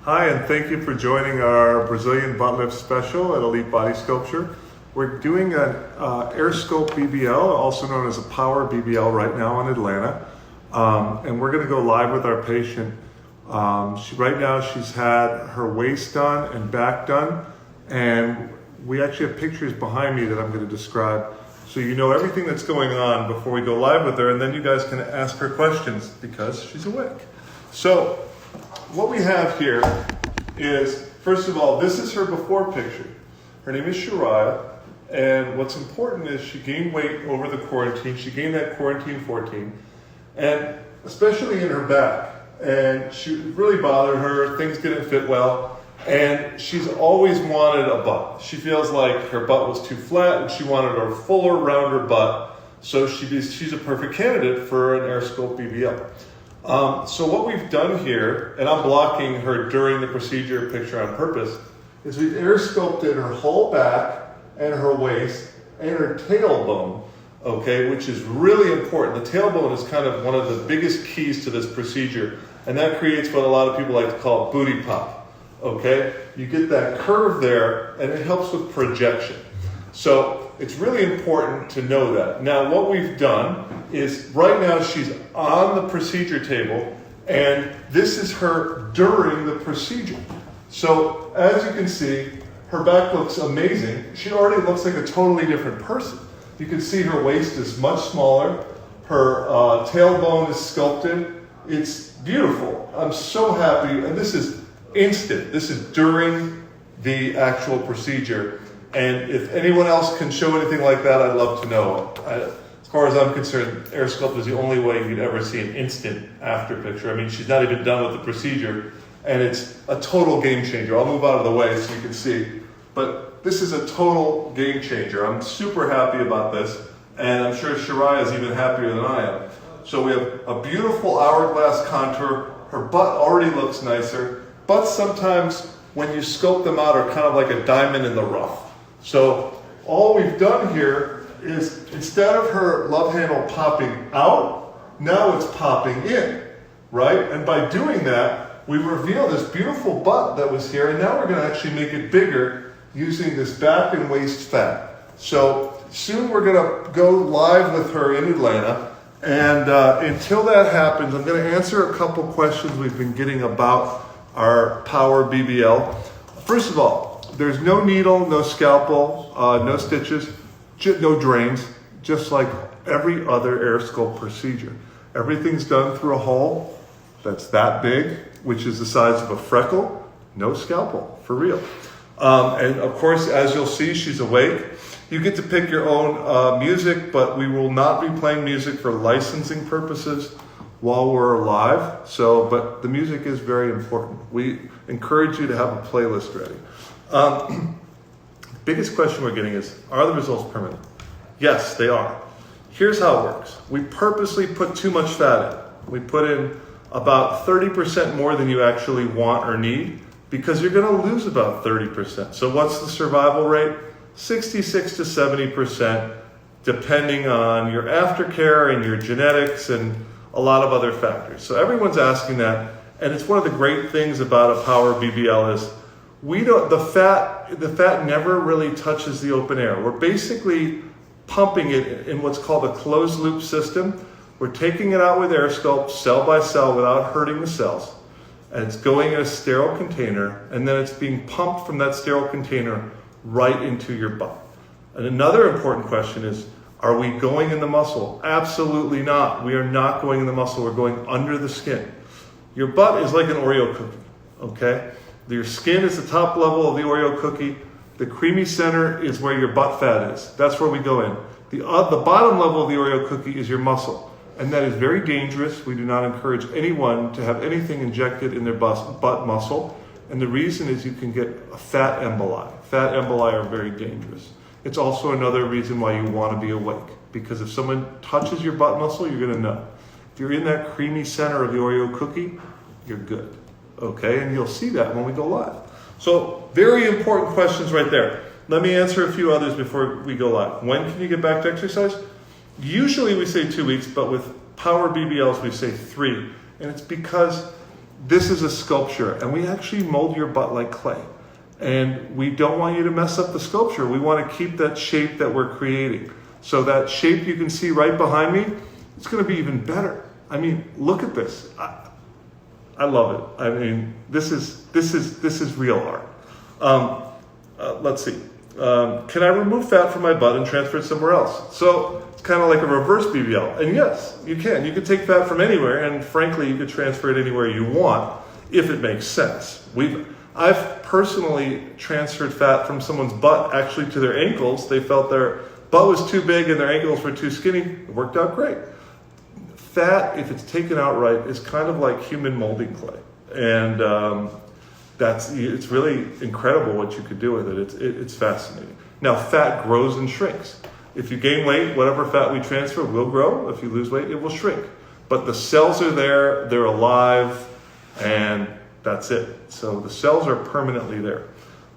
Hi, and thank you for joining our Brazilian butt lift special at Elite Body Sculpture. We're doing an AirSculpt BBL, also known as a Power BBL, right now in Atlanta. And we're going to go live with our patient. Right now she's had her waist done and back done, and we actually have pictures behind me that I'm going to describe, so you know everything that's going on before we go live with her, and then you guys can ask her questions because she's awake. So what we have here is, first of all, this is her before picture. Her name is Sharia, and what's important is she gained weight over the quarantine. She gained that quarantine 14, and especially in her back. And she really bothered her, things didn't fit well, and she's always wanted a butt. She feels like her butt was too flat and she wanted a fuller, rounder butt, so she's a perfect candidate for an AirSculpt BBL. So what we've done here, and I'm blocking her during the procedure picture on purpose, is we've AirSculpted her whole back and her waist and her tailbone, okay, which is really important. The tailbone is kind of one of the biggest keys to this procedure, and that creates what a lot of people like to call booty pop, okay? You get that curve there, and it helps with projection. So it's really important to know that. Now, what we've done is, right now she's on the procedure table, and this is her during the procedure. So as you can see, her back looks amazing. She already looks like a totally different person. You can see her waist is much smaller. Her tailbone is sculpted. It's beautiful. I'm so happy. And this is instant. This is during the actual procedure. And if anyone else can show anything like that, I'd love to know. As far as I'm concerned, AirSculpt is the only way you'd ever see an instant after picture. I mean, she's not even done with the procedure, and it's a total game changer. I'll move out of the way so you can see. But this is a total game changer. I'm super happy about this, and I'm sure Sharia is even happier than I am. So we have a beautiful hourglass contour. Her butt already looks nicer. Butts sometimes, when you sculpt them out, are kind of like a diamond in the rough. So all we've done here is, instead of her love handle popping out, now it's popping in, right? And by doing that, we reveal this beautiful butt that was here, and now we're going to actually make it bigger using this back and waist fat. So soon we're going to go live with her in Atlanta, and until that happens, I'm going to answer a couple questions we've been getting about our Power BBL. First of all, there's no needle, no scalpel, no stitches, no drains, just like every other AirSculpt procedure. Everything's done through a hole that's that big, which is the size of a freckle. No scalpel, for real. And of course, as you'll see, she's awake. You get to pick your own music, but we will not be playing music for licensing purposes while we're live. But the music is very important. We encourage you to have a playlist ready. Biggest question we're getting is, are the results permanent? Yes, they are. Here's how it works. We purposely put too much fat in. We put in about 30% more than you actually want or need, because you're going to lose about 30%. So what's the survival rate? 66 to 70%, depending on your aftercare and your genetics and a lot of other factors. So everyone's asking that, and it's one of the great things about a Power BBL is the fat never really touches the open air. We're basically pumping it in what's called a closed loop system. We're taking it out with AirSculpt cell by cell without hurting the cells. And it's going in a sterile container, and then it's being pumped from that sterile container right into your butt. And another important question is, are we going in the muscle? Absolutely not. We are not going in the muscle. We're going under the skin. Your butt is like an Oreo cookie, okay? Your skin is the top level of the Oreo cookie. The creamy center is where your butt fat is. That's where we go in. The bottom level of the Oreo cookie is your muscle. And that is very dangerous. We do not encourage anyone to have anything injected in their butt muscle. And the reason is you can get a fat emboli. Fat emboli are very dangerous. It's also another reason why you want to be awake. Because if someone touches your butt muscle, you're going to know. If you're in that creamy center of the Oreo cookie, you're good. Okay? And you'll see that when we go live. So very important questions right there. Let me answer a few others before we go live. When can you get back to exercise? Usually we say 2 weeks, but with Power BBLs we say 3. And it's because this is a sculpture, and we actually mold your butt like clay. And we don't want you to mess up the sculpture. We want to keep that shape that we're creating. So that shape you can see right behind me, it's going to be even better. I mean, look at this. I love it. I mean, this is real art. Let's see. Can I remove fat from my butt and transfer it somewhere else? So it's kind of like a reverse BBL. And yes, you can. You can take fat from anywhere, and frankly, you could transfer it anywhere you want if it makes sense. I've personally transferred fat from someone's butt actually to their ankles. They felt their butt was too big and their ankles were too skinny. It worked out great. Fat, if it's taken out right, is kind of like human molding clay. And it's really incredible what you could do with it. It's fascinating. Now, fat grows and shrinks. If you gain weight, whatever fat we transfer will grow. If you lose weight, it will shrink. But the cells are there, they're alive, and that's it. So the cells are permanently there.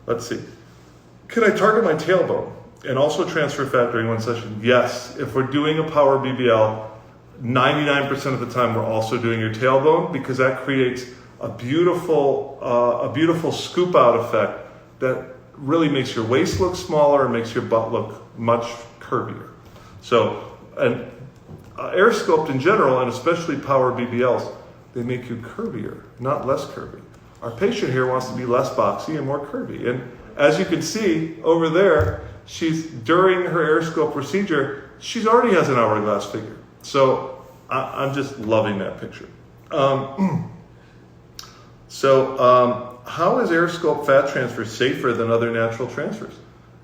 Let's see. Can I target my tailbone and also transfer fat during one session? Yes. If we're doing a power BBL, 99% of the time we're also doing your tailbone, because that creates a beautiful scoop out effect that really makes your waist look smaller and makes your butt look much curvier. So, and AirSculpt in general, and especially power BBLs, they make you curvier, not less curvy. Our patient here wants to be less boxy and more curvy. And as you can see over there, during her AirSculpt procedure, she already has an hourglass figure. So I'm just loving that picture. How is AirSculpt fat transfer safer than other natural transfers?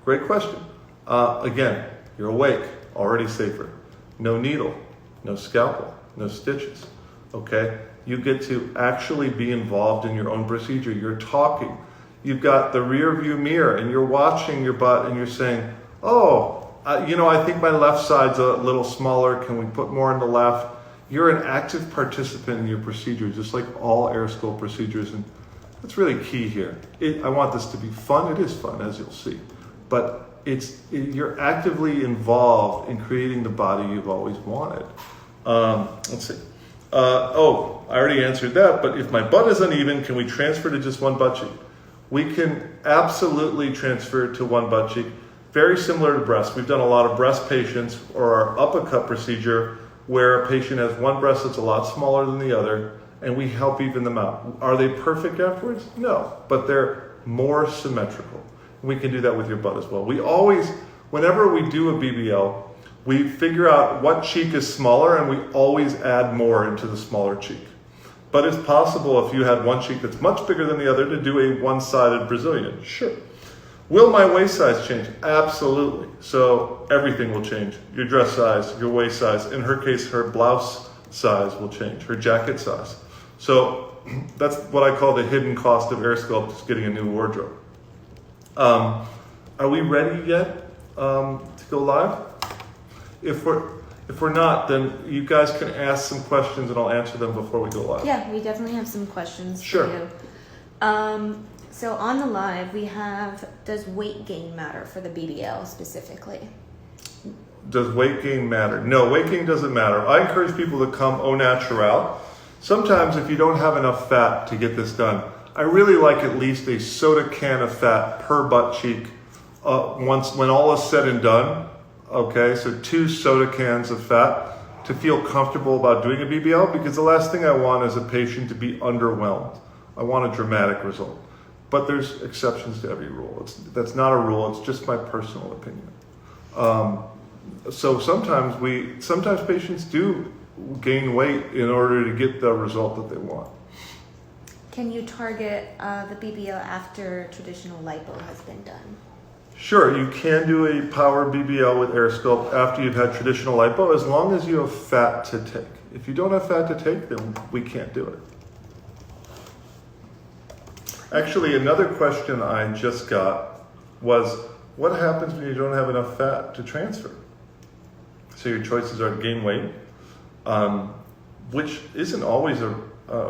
Great question. Again, you're awake, already safer. No needle, no scalpel, no stitches, okay? You get to actually be involved in your own procedure. You're talking. You've got the rear view mirror and you're watching your butt and you're saying, I think my left side's a little smaller. Can we put more in the left? You're an active participant in your procedure, just like all AirSculpt procedures. And that's really key here. I want this to be fun. It is fun, as you'll see. But you're actively involved in creating the body you've always wanted. Let's see. I already answered that, but if my butt is uneven, can we transfer to just one butt cheek? We can absolutely transfer to one butt cheek, very similar to breast. We've done a lot of breast patients or our uppercut procedure where a patient has one breast that's a lot smaller than the other, and we help even them out. Are they perfect afterwards? No, but they're more symmetrical. We can do that with your butt as well. We always, whenever we do a BBL, we figure out what cheek is smaller and we always add more into the smaller cheek. But it's possible if you had one cheek that's much bigger than the other to do a one-sided Brazilian. Sure. Will my waist size change? Absolutely. So everything will change. Your dress size, your waist size. In her case, her blouse size will change, her jacket size. So that's what I call the hidden cost of AirSculpt, is getting a new wardrobe. Are we ready yet to go live? If we're not, then you guys can ask some questions and I'll answer them before we go live. Yeah, we definitely have some questions for you. So on the live, we have, does weight gain matter for the BBL specifically? Does weight gain matter? No, weight gain doesn't matter. I encourage people to come au naturel. Sometimes if you don't have enough fat to get this done, I really like at least a soda can of fat per butt cheek when all is said and done. Okay, so 2 soda cans of fat to feel comfortable about doing a BBL, because the last thing I want is a patient to be underwhelmed. I want a dramatic result. But there's exceptions to every rule. That's not a rule, it's just my personal opinion. So sometimes patients do gain weight in order to get the result that they want. Can you target the BBL after traditional lipo has been done? Sure, you can do a power BBL with AirSculpt after you've had traditional lipo, as long as you have fat to take. If you don't have fat to take, then we can't do it. Actually, another question I just got was, what happens when you don't have enough fat to transfer? So your choices are to gain weight, which isn't always a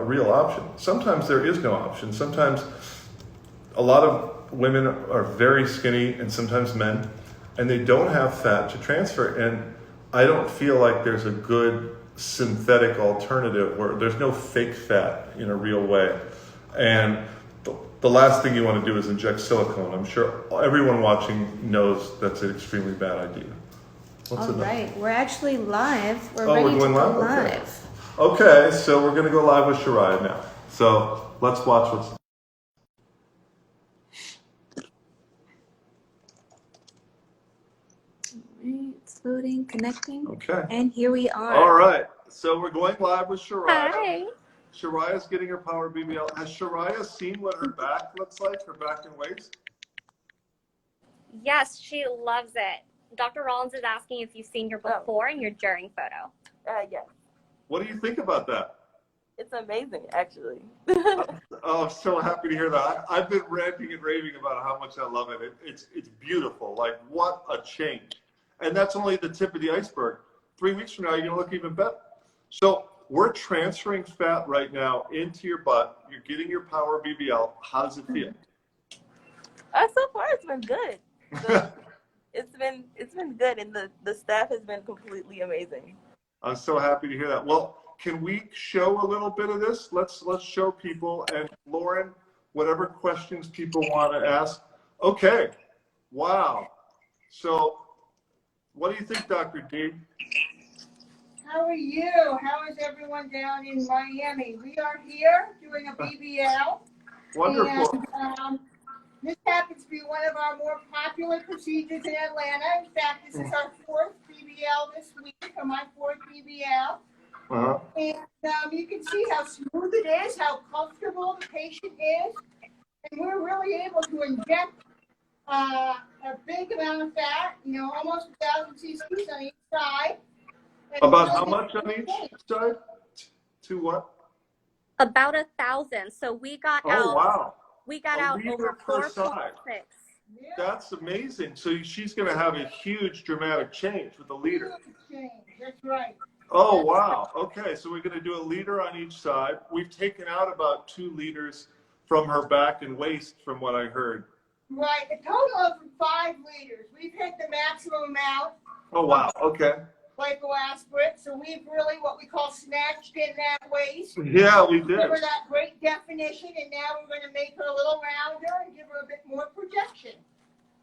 real option. Sometimes there is no option. Sometimes a lot of women are very skinny, and sometimes men, and they don't have fat to transfer. And I don't feel like there's a good synthetic alternative where there's no fake fat in a real way. And the last thing you want to do is inject silicone. I'm sure everyone watching knows that's an extremely bad idea. All right, we're actually live. We're Oh, ready we're going to go live? live. Okay, so we're going to go live with Sharia now. So let's watch what's... It's loading, connecting. Okay. And here we are. All right, so we're going live with Sharia. Hi. Sharia's getting her Power BBL. Has Sharia seen what her back looks like, her back and waist? Yes, she loves it. Dr. Rollins is asking if you've seen your before and your during photo. Yes. What do you think about that? It's amazing, actually. Oh, I'm so happy to hear that. I've been ranting and raving about how much I love it. It's beautiful. Like, what a change. And that's only the tip of the iceberg. 3 weeks from now, you're going to look even better. So we're transferring fat right now into your butt. You're getting your Power BBL. How does it feel? So far, it's been good. It's been good, and the staff has been completely amazing. I'm so happy to hear that. Well, can we show a little bit of this? Let's show people. And Lauren, whatever questions people want to ask. Okay. Wow. So what do you think, Dr. D? How are you? How is everyone down in Miami? We are here doing a BBL. Wonderful. And this happens to be one of our more popular procedures in Atlanta. In fact, this is our 4th BBL this week, or my 4th BBL. Uh-huh. And you can see how smooth it is, how comfortable the patient is. And we're really able to inject a big amount of fat, almost 1,000 cc's on each side. About how much on each side? To what? About 1,000. So we got out. Oh, wow. We got A out liter over per 4.6. side. That's amazing. So she's going to have a huge dramatic change with a liter. That's right. Oh, wow. Okay, so we're going to do a liter on each side. We've taken out about 2 liters from her back and waist, from what I heard. Right, a total of 5 liters. We've hit the maximum amount. Oh, wow. Okay. Lipoaspirate, so we've really what we call snatched in that waist. Yeah, we did. Give her that great definition, and now we're going to make her a little rounder and give her a bit more projection.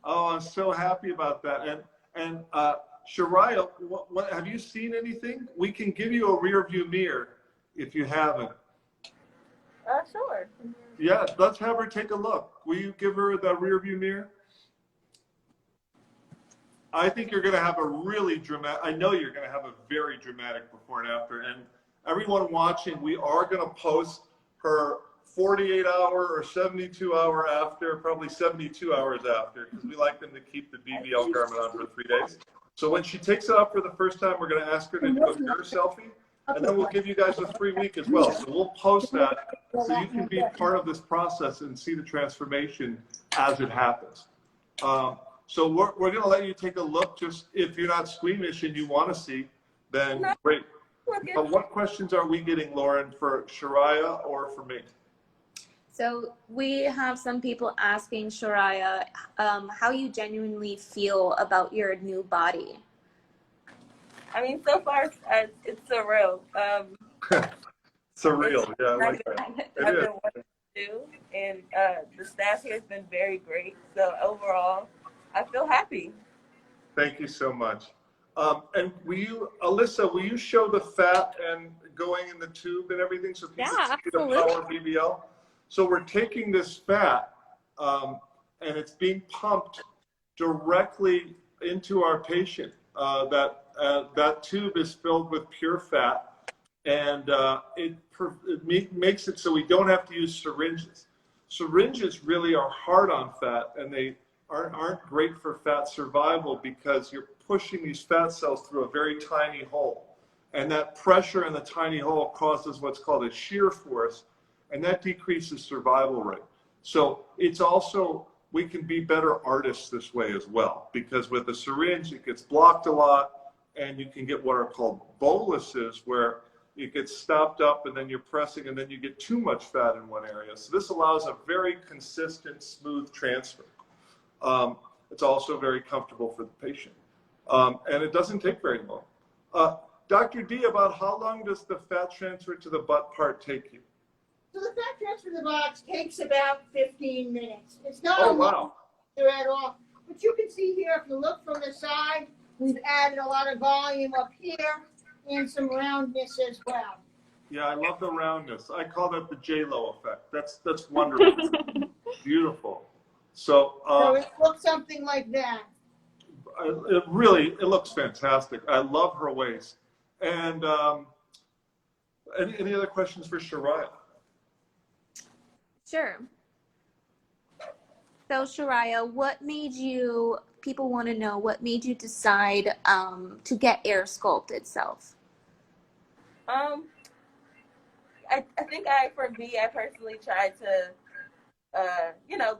Oh, I'm so happy about that. And Sharia, what have you seen anything? We can give you a rear view mirror if you haven't. Sure. Yeah, let's have her take a look. Will you give her the rear view mirror? I think you're going to have a really dramatic, I know you're going to have a very dramatic before and after. And everyone watching, we are going to post her 48-hour or 72-hour after, probably 72 hours after, because we like them to keep the BBL garment on for 3 days. So when she takes it off for the first time, we're going to ask her to do a mirror selfie, and then we'll give you guys a 3-week as well. So we'll post that so you can be part of this process and see the transformation as it happens. So we're going to let you take a look. Just if you're not squeamish and you want to see, then great. But what questions are we getting, Lauren, for Sharia or for me? So we have some people asking Sharia how you genuinely feel about your new body. I mean, so far, it's surreal. Surreal, yeah, I like that. I've been wanting to do, and the staff here has been very great. So overall, I feel happy. Thank you so much. And Alyssa, will you show the fat and going in the tube and everything so people can see the Power BBL? So we're taking this fat and it's being pumped directly into our patient. That tube is filled with pure fat, and it makes it so we don't have to use syringes. Syringes really are hard on fat, and they aren't great for fat survival because you're pushing these fat cells through a very tiny hole. And that pressure in the tiny hole causes what's called a shear force, and that decreases survival rate. So it's also, we can be better artists this way as well, because with a syringe, it gets blocked a lot, and you can get what are called boluses, where it gets stopped up and then you're pressing and then you get too much fat in one area. So this allows a very consistent, smooth transfer. It's also very comfortable for the patient. And it doesn't take very long. Dr. D, about how long does the fat transfer to the butt part take you? So the fat transfer to the box takes about 15 minutes. It's not Oh, a long wow. at all. But you can see here, if you look from the side, we've added a lot of volume up here and some roundness as well. Yeah, I love the roundness. I call that the J-Lo effect. That's wonderful. Beautiful. So it looks something like that. it looks fantastic. I love her waist. And any other questions for Sharia? Sure. So Sharia, what made you, people want to know, what made you decide to get AirSculpt itself? I think for me, I personally tried to,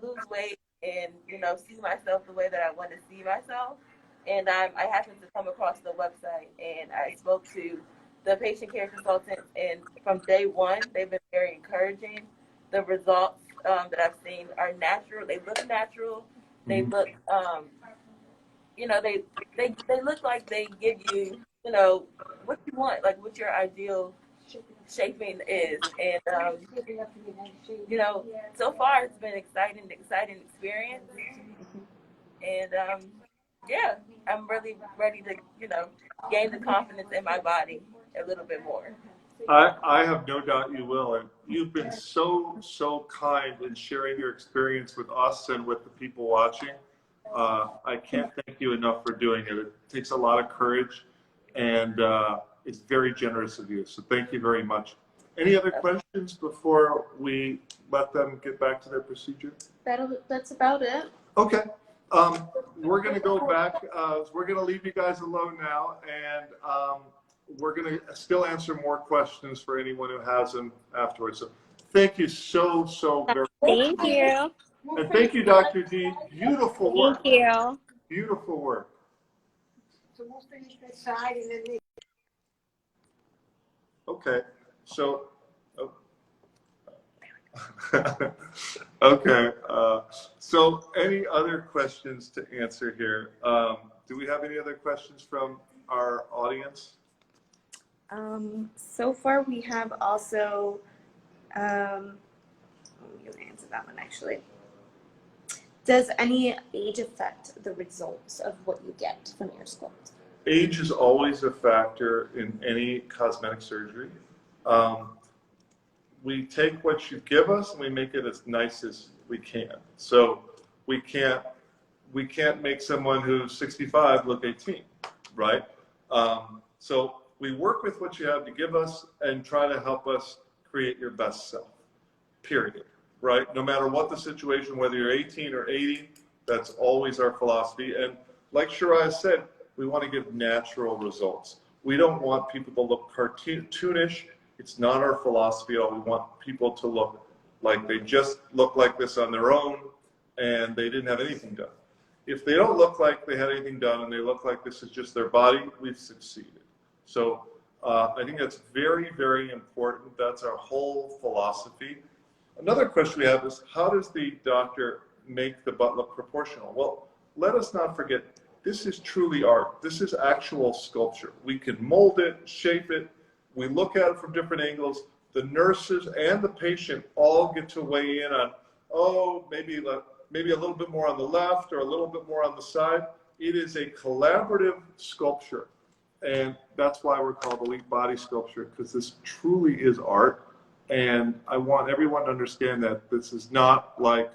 lose weight and, see myself the way that I want to see myself. And I happened to come across the website, and I spoke to the patient care consultants, and from day one, they've been very encouraging. The results that I've seen are natural. They look natural. They look, they look like they give you, what you want, like what your ideal shaping is. And, so far it's been exciting experience. And, I'm really ready to, gain the confidence in my body a little bit more. I have no doubt you will. And you've been so kind in sharing your experience with us and with the people watching. I can't thank you enough for doing it. It takes a lot of courage, and it's very generous of you. So thank you very much. Any other questions before we let them get back to their procedure? That's about it. Okay. We're going to go back. We're going to leave you guys alone now, and we're going to still answer more questions for anyone who has them afterwards. So thank you so very much. Thank you. And thank you, Dr. D. Beautiful work. Thank you. Beautiful work. So we'll finish this side and then Okay. So, okay. So any other questions to answer here? Do we have any other questions from our audience? So far we have also, I'm going to answer that one actually. Does any age affect the results of what you get from AirSculpt? Age is always a factor in any cosmetic surgery. We take what you give us and we make it as nice as we can. So we can't make someone who's 65 look 18, right? So we work with what you have to give us and try to help us create your best self, period, right? No matter what the situation, whether you're 18 or 80, that's always our philosophy. And like Sharia said, we want to give natural results. We don't want people to look cartoonish. It's not our philosophy. We want people to look like they just look like this on their own and they didn't have anything done. If they don't look like they had anything done and they look like this is just their body, we've succeeded. So I think that's very important. That's our whole philosophy. Another question we have is, how does the doctor make the butt look proportional? Well, let us not forget, this is truly art. This is actual sculpture. We can mold it, shape it. We look at it from different angles. The nurses and the patient all get to weigh in on, oh, maybe a little bit more on the left or a little bit more on the side. It is a collaborative sculpture. And that's why we're called elite body sculpture, because this truly is art. And I want everyone to understand that this is not like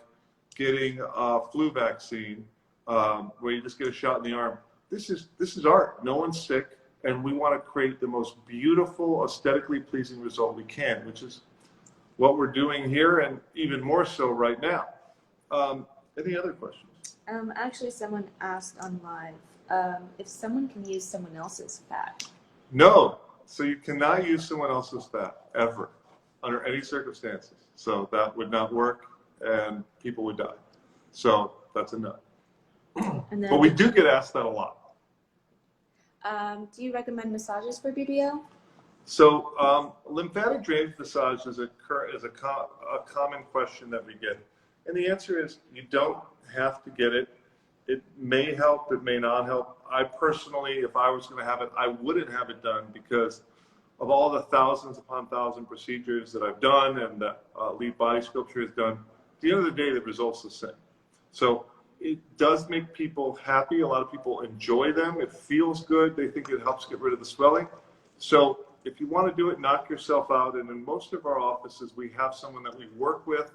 getting a flu vaccine where you just get a shot in the arm. This is art. No one's sick. And we want to create the most beautiful, aesthetically pleasing result we can, which is what we're doing here and even more so right now. Any other questions? Actually, someone asked on live if someone can use someone else's fat. No. So you cannot use someone else's fat, ever, under any circumstances. So that would not work, and people would die. So that's a no. And then, But we do get asked that a lot. do you recommend massages for BBL? So lymphatic drainage massage is a common question that we get. And the answer is you don't have to get it. It may help, it may not help. I personally, if I was going to have it, I wouldn't have it done because of all the thousands upon thousand procedures that I've done and that Elite Body Sculpture has done. At the end of the day, the result's the same. So it does make people happy. A lot of people enjoy them. It feels good. They think it helps get rid of the swelling. So if you want to do it, knock yourself out. And in most of our offices, we have someone that we work with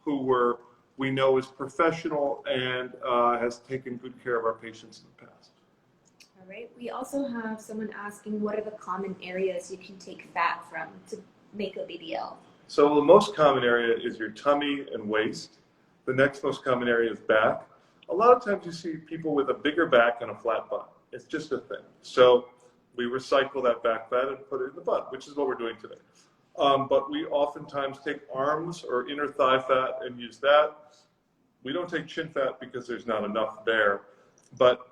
who we know is professional and has taken good care of our patients in the past. All right. We also have someone asking, what are the common areas you can take fat from to make a BBL? So the most common area is your tummy and waist. The next most common area is back. A lot of times you see people with a bigger back and a flat butt. It's just a thing. So we recycle that back fat and put it in the butt, which is what we're doing today. But we oftentimes take arms or inner thigh fat and use that. We don't take chin fat because there's not enough there. But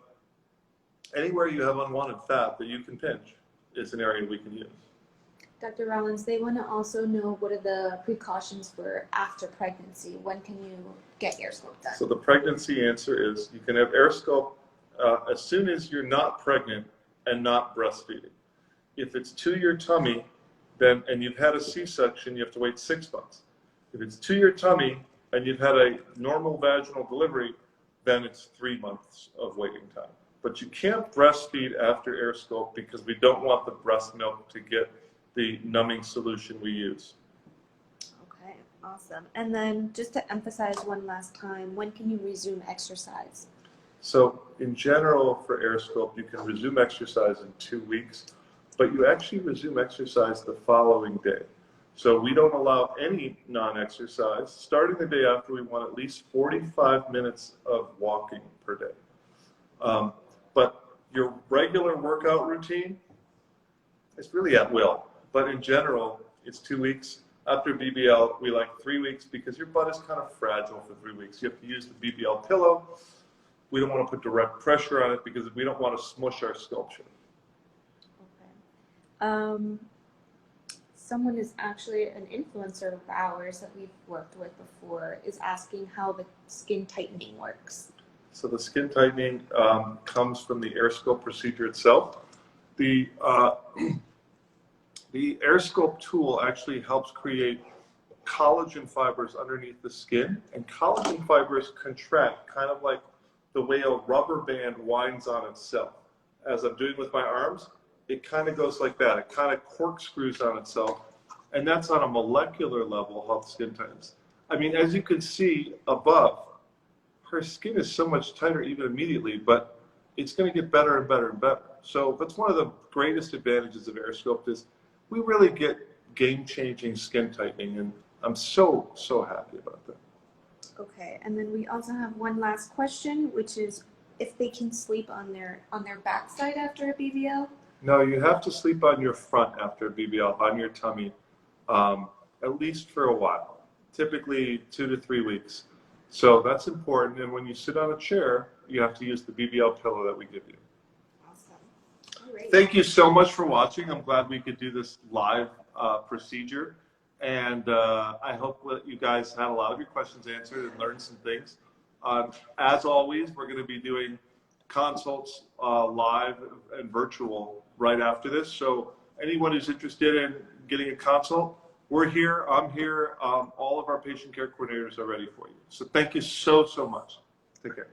anywhere you have unwanted fat that you can pinch is an area we can use. Dr. Rollins, they want to also know what are the precautions for after pregnancy. When can you get AirSculpt done? So the pregnancy answer is you can have AirSculpt as soon as you're not pregnant and not breastfeeding. If it's to your tummy, and you've had a C-section, you have to wait 6 months. If it's to your tummy and you've had a normal vaginal delivery, then it's 3 months of waiting time. But you can't breastfeed after AirSculpt because we don't want the breast milk to get the numbing solution we use. Okay, awesome. And then just to emphasize one last time, when can you resume exercise? So in general for AirSculpt, you can resume exercise in 2 weeks, but you actually resume exercise the following day. So we don't allow any non-exercise. Starting the day after, we want at least 45 minutes of walking per day. But your regular workout routine is really at will. But in general, it's 2 weeks. After BBL, we like 3 weeks because your butt is kind of fragile for 3 weeks. You have to use the BBL pillow. We don't want to put direct pressure on it because we don't want to smush our sculpture. Okay. Someone is actually an influencer of ours that we've worked with before is asking how the skin tightening works. So the skin tightening comes from the AirSculpt procedure itself. The AirSculpt tool actually helps create collagen fibers underneath the skin, and collagen fibers contract kind of like the way a rubber band winds on itself. As I'm doing with my arms, it kind of goes like that. It kind of corkscrews on itself, and that's on a molecular level how the skin tightens. I mean, as you can see above, her skin is so much tighter even immediately, but it's going to get better and better and better. So that's one of the greatest advantages of AirSculpt is we really get game-changing skin tightening, and I'm so happy about that. Okay, and then we also have one last question, which is if they can sleep on their backside after a BBL. No, you have to sleep on your front after a BBL, on your tummy, at least for a while, typically 2 to 3 weeks. So that's important, and when you sit on a chair, you have to use the BBL pillow that we give you. Awesome. All right. Thank you so much for watching. I'm glad we could do this live procedure. And I hope that you guys had a lot of your questions answered and learned some things. As always, we're going to be doing consults live and virtual right after this. So anyone who's interested in getting a consult, we're here. I'm here. All of our patient care coordinators are ready for you. So thank you so much. Take care.